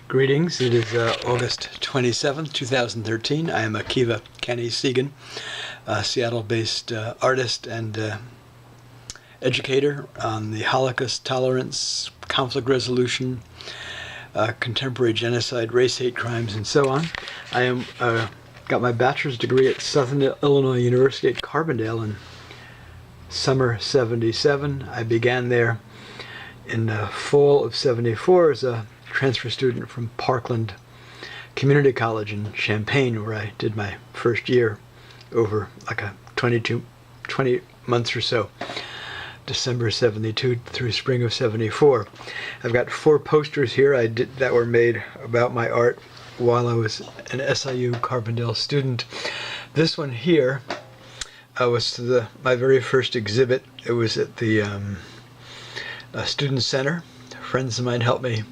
Greetings, it is August 27th, 2013. I am Akiva Kenny Segan, a Seattle-based artist and educator on the Holocaust, tolerance, conflict resolution, contemporary genocide, race hate crimes, and so on. I am got my bachelor's degree at Southern Illinois University at Carbondale in summer '77. I began there in the fall of '74 as a transfer student from Parkland Community College in Champaign, where I did my first year over like a 20 months or so, December '72 through spring of '74. I've got 4 posters here that were made about my art while I was an SIU Carbondale student. This one here was my very first exhibit. It was at the student center. Friends of mine helped me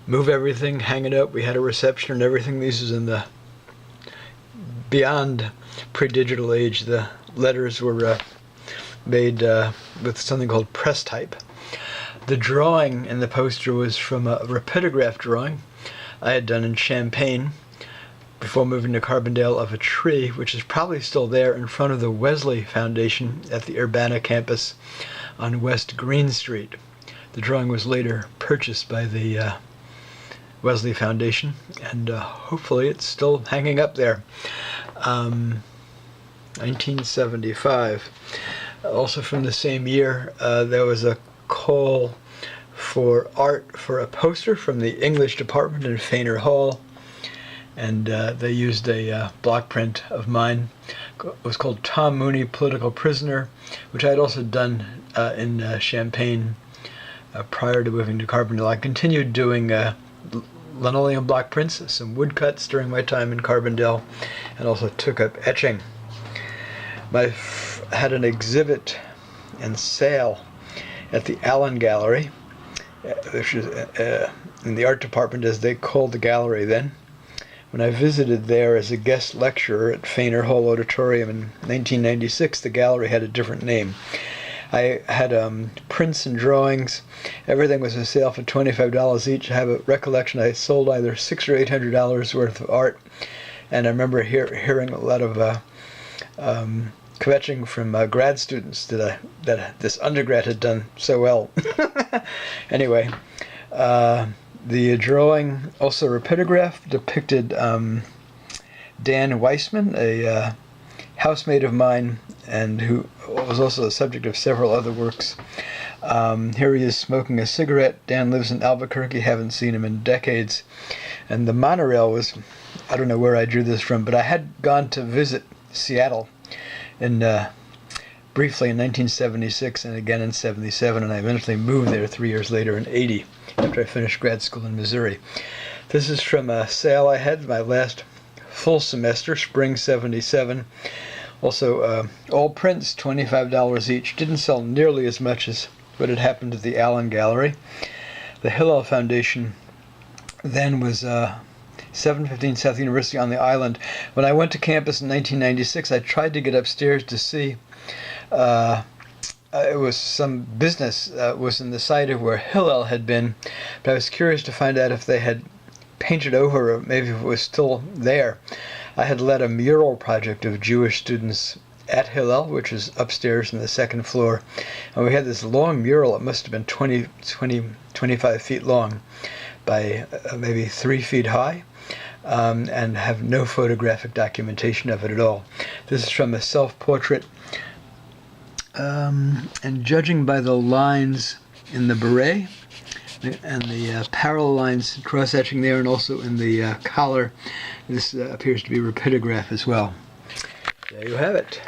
move everything, hang it up. We had a reception and everything. This is in the beyond pre-digital age. The letters were made with something called press type. The drawing in the poster was from a rapidograph drawing I had done in Champaign before moving to Carbondale, of a tree, which is probably still there in front of the Wesley Foundation at the Urbana campus on West Green Street. The drawing was later purchased by the Wesley Foundation, and hopefully it's still hanging up there. 1975. Also from the same year, there was a call for art for a poster from the English department in Feiner Hall, and they used a block print of mine. It was called Tom Mooney, Political Prisoner, which I had also done in Champaign prior to moving to Carbondale. I continued doing linoleum block prints, some woodcuts during my time in Carbondale, and also took up etching. I had an exhibit and sale at the Allen Gallery, which is in the art department, as they called the gallery then. When I visited there as a guest lecturer at Feiner Hall Auditorium in 1996, the gallery had a different name. I had prints and drawings. Everything was a sale for $25 each. I have a recollection I sold either $600 or $800 worth of art, and I remember hearing a lot of kvetching from grad students that this undergrad had done so well. Anyway, the drawing, also rapidograph, depicted Dan Weissman, a housemate of mine, and who was also the subject of several other works. Here he is smoking a cigarette. Dan lives in Albuquerque, haven't seen him in decades. And the monorail was, I don't know where I drew this from, but I had gone to visit Seattle briefly in 1976 and again in '77, and I eventually moved there 3 years later in '80 after I finished grad school in Missouri. This is from a sale I had my last full semester, spring '77. Also, all prints, $25 each. Didn't sell nearly as much as what had happened at the Allen Gallery. The Hillel Foundation then was 715 South University on the island. When I went to campus in 1996, I tried to get upstairs to see. It was some business was in the site of where Hillel had been, but I was curious to find out if they had painted over, or maybe if it was still there. I had led a mural project of Jewish students at Hillel, which is upstairs on the second floor, and we had this long mural. It must have been 25 feet long by maybe 3 feet high, and have no photographic documentation of it at all. This is from a self-portrait, and judging by the lines in the beret and the parallel lines cross-hatching there, and also in the collar, this appears to be rapidograph as well. There you have it.